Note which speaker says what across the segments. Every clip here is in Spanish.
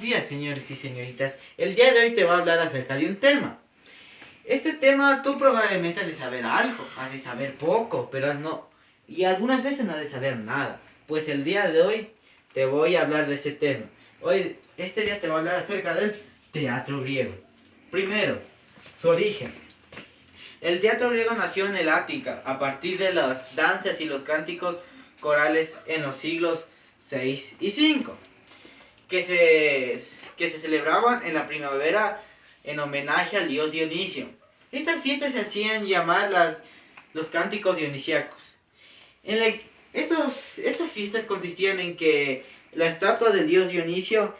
Speaker 1: días, señores y señoritas. El día de hoy te voy a hablar acerca de un tema. Este tema tú probablemente has de saber algo, has de saber poco, pero no, y algunas veces no has de saber nada. Pues el día de hoy te voy a hablar de ese tema. Este día te voy a hablar acerca del teatro griego. Primero, su origen. El teatro griego nació en el Ática, a partir de las danzas y los cánticos corales en los siglos 6 y 5. Que se celebraban en la primavera en homenaje al dios Dionisio. Estas fiestas se hacían llamar los cánticos dionisíacos. Estas fiestas consistían en que la estatua del dios Dionisio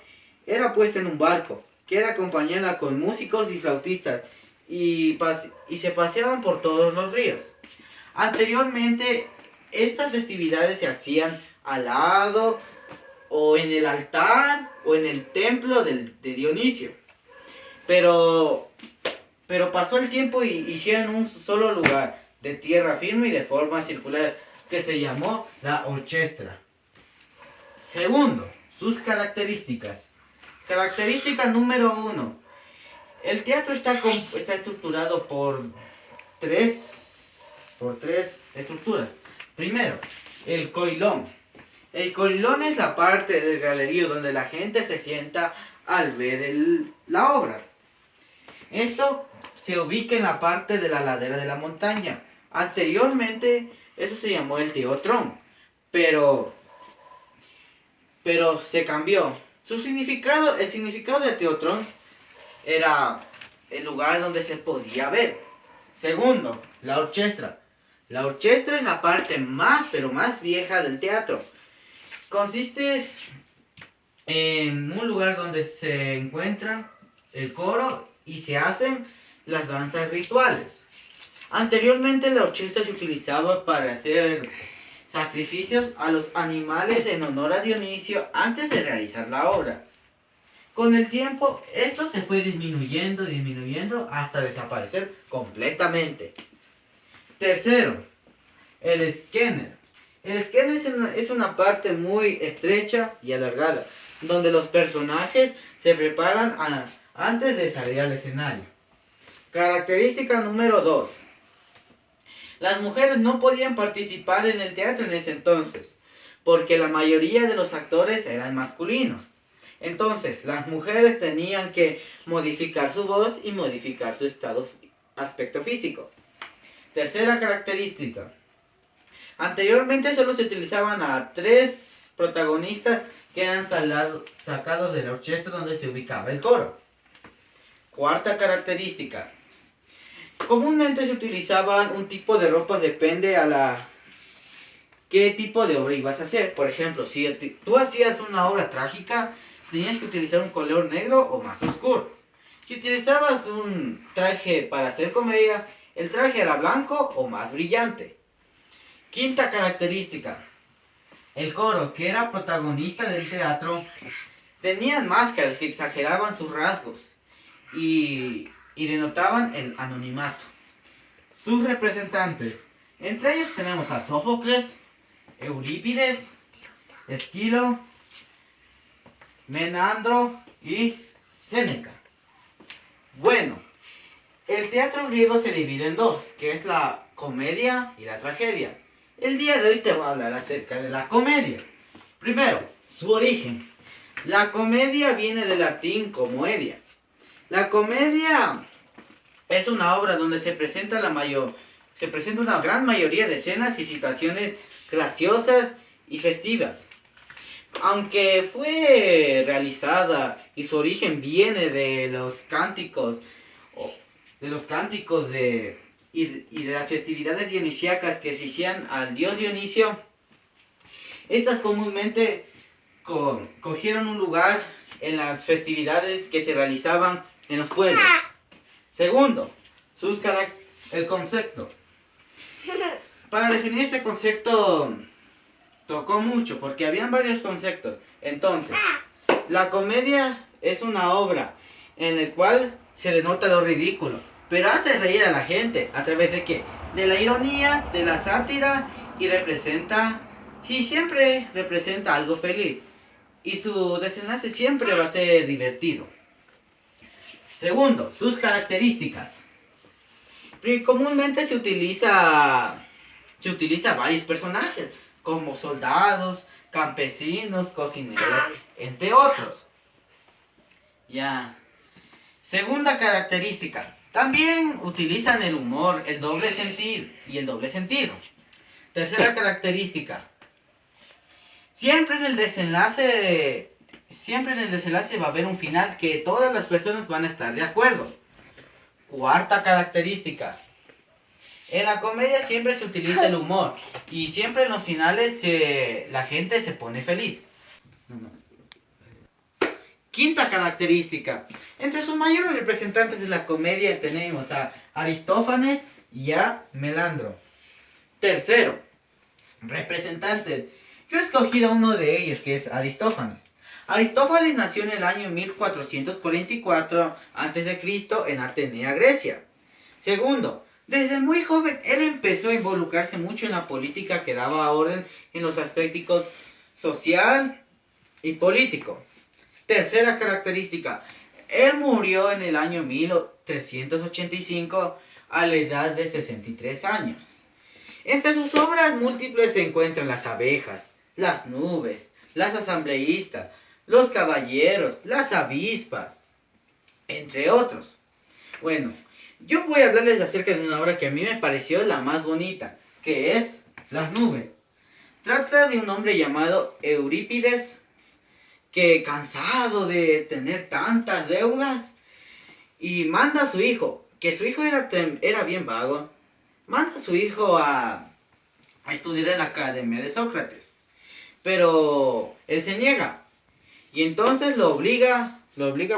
Speaker 1: era puesta en un barco, que era acompañada con músicos y flautistas, y se paseaban por todos los ríos. Anteriormente, estas festividades se hacían al lado o en el altar o en el templo de Dionisio. Pero pasó el tiempo y hicieron un solo lugar de tierra firme y de forma circular que se llamó la orchestra. Segundo, sus características. Característica número 1. El teatro está estructurado por tres estructuras. Primero, el coilón. El coilón es la parte del galerío donde la gente se sienta al ver la obra. Esto se ubica en la parte de la ladera de la montaña. Anteriormente eso se llamó el teotrón, pero se cambió. El significado del teotrón era el lugar donde se podía ver. Segundo, la orchestra. La orchestra es la parte más vieja del teatro. Consiste en un lugar donde se encuentra el coro y se hacen las danzas rituales. Anteriormente la orchestra se utilizaba para hacer sacrificios a los animales en honor a Dionisio antes de realizar la obra. Con el tiempo esto se fue disminuyendo hasta desaparecer completamente. Tercero, el esquener. El esquener es una parte muy estrecha y alargada, donde los personajes se preparan antes de salir al escenario. Característica número 2. Las mujeres no podían participar en el teatro en ese entonces, porque la mayoría de los actores eran masculinos. Entonces, las mujeres tenían que modificar su voz y modificar su aspecto físico. Tercera característica. Anteriormente solo se utilizaban a 3 protagonistas que eran sacados de la orchestra donde se ubicaba el coro. Cuarta característica. Comúnmente se utilizaban un tipo de ropa, depende a qué tipo de obra ibas a hacer. Por ejemplo, si tú hacías una obra trágica, tenías que utilizar un color negro o más oscuro. Si utilizabas un traje para hacer comedia, el traje era blanco o más brillante. Quinta característica. El coro, que era protagonista del teatro, tenían máscaras que exageraban sus rasgos y denotaban el anonimato. Sus representantes. Entre ellos tenemos a Sófocles, Eurípides, Esquilo, Menandro y Séneca. Bueno, el teatro griego se divide en dos, que es la comedia y la tragedia. El día de hoy te voy a hablar acerca de la comedia. Primero, su origen. La comedia viene del latín comoedia. La comedia es una obra donde se presenta una gran mayoría de escenas y situaciones graciosas y festivas. Aunque fue realizada y su origen viene de los cánticos y de las festividades dionisíacas que se hacían al dios Dionisio, estas comúnmente cogieron un lugar en las festividades que se realizaban en los pueblos. Segundo, el concepto. Para definir este concepto tocó mucho porque habían varios conceptos. Entonces, la comedia es una obra en la cual se denota lo ridículo, pero hace reír a la gente. ¿A través de qué? De la ironía, de la sátira, y siempre representa algo feliz. y su desenlace siempre va a ser divertido. Segundo, sus características. Comúnmente se utiliza varios personajes, como soldados, campesinos, cocineros, entre otros. Ya. Segunda característica. También utilizan el humor, el doble sentido y el doble sentido. Tercera característica. Siempre en el desenlace va a haber un final que todas las personas van a estar de acuerdo. Cuarta característica. En la comedia siempre se utiliza el humor y siempre en los finales la gente se pone feliz. Quinta característica. Entre sus mayores representantes de la comedia tenemos a Aristófanes y a Melandro. Tercero, representante. Yo he escogido a uno de ellos, que es Aristófanes. Aristófanes nació en el año 1444 a.C. en Atenea, Grecia. Segundo, desde muy joven él empezó a involucrarse mucho en la política que daba orden en los aspectos social y político. Tercera característica, él murió en el año 1385 a la edad de 63 años. Entre sus obras múltiples se encuentran las abejas, las nubes, las asambleístas, los caballeros, las avispas, entre otros. Bueno, yo voy a hablarles acerca de una obra que a mí me pareció la más bonita, que es Las nubes. Trata de un hombre llamado Eurípides, que cansado de tener tantas deudas, y manda a su hijo, que su hijo era bien vago, manda a su hijo a estudiar en la academia de Sócrates. Pero él se niega, y entonces lo obliga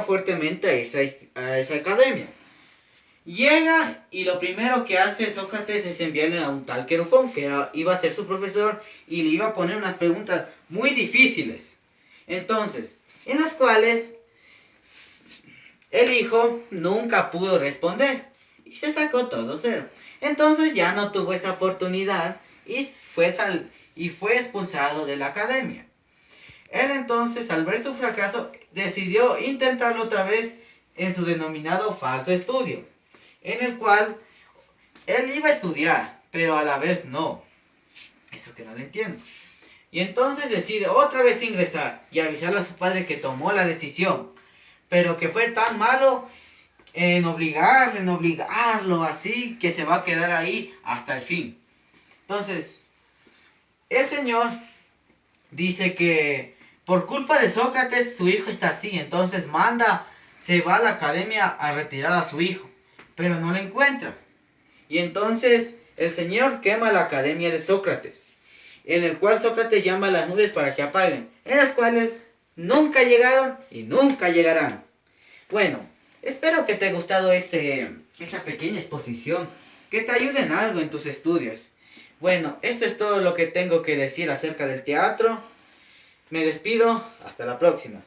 Speaker 1: fuertemente a irse a esa academia. Llega y lo primero que hace Sócrates es enviarle a un tal Querufón, que iba a ser su profesor, y le iba a poner unas preguntas muy difíciles. Entonces, en las cuales el hijo nunca pudo responder y se sacó todo cero. Entonces ya no tuvo esa oportunidad y fue expulsado de la academia. Él entonces, al ver su fracaso, decidió intentarlo otra vez en su denominado falso estudio, en el cual él iba a estudiar, pero a la vez no. Eso que no le entiendo. Y entonces decide otra vez ingresar y avisarle a su padre que tomó la decisión, pero que fue tan malo en obligarlo así, que se va a quedar ahí hasta el fin. Entonces, el señor dice que por culpa de Sócrates su hijo está así, entonces se va a la academia a retirar a su hijo, pero no lo encuentra. Y entonces el señor quema la academia de Sócrates, en el cual Sócrates llama a las nubes para que apaguen, en las cuales nunca llegaron y nunca llegarán. Bueno, espero que te haya gustado esta pequeña exposición, que te ayude en algo en tus estudios. Bueno, esto es todo lo que tengo que decir acerca del teatro. Me despido, hasta la próxima.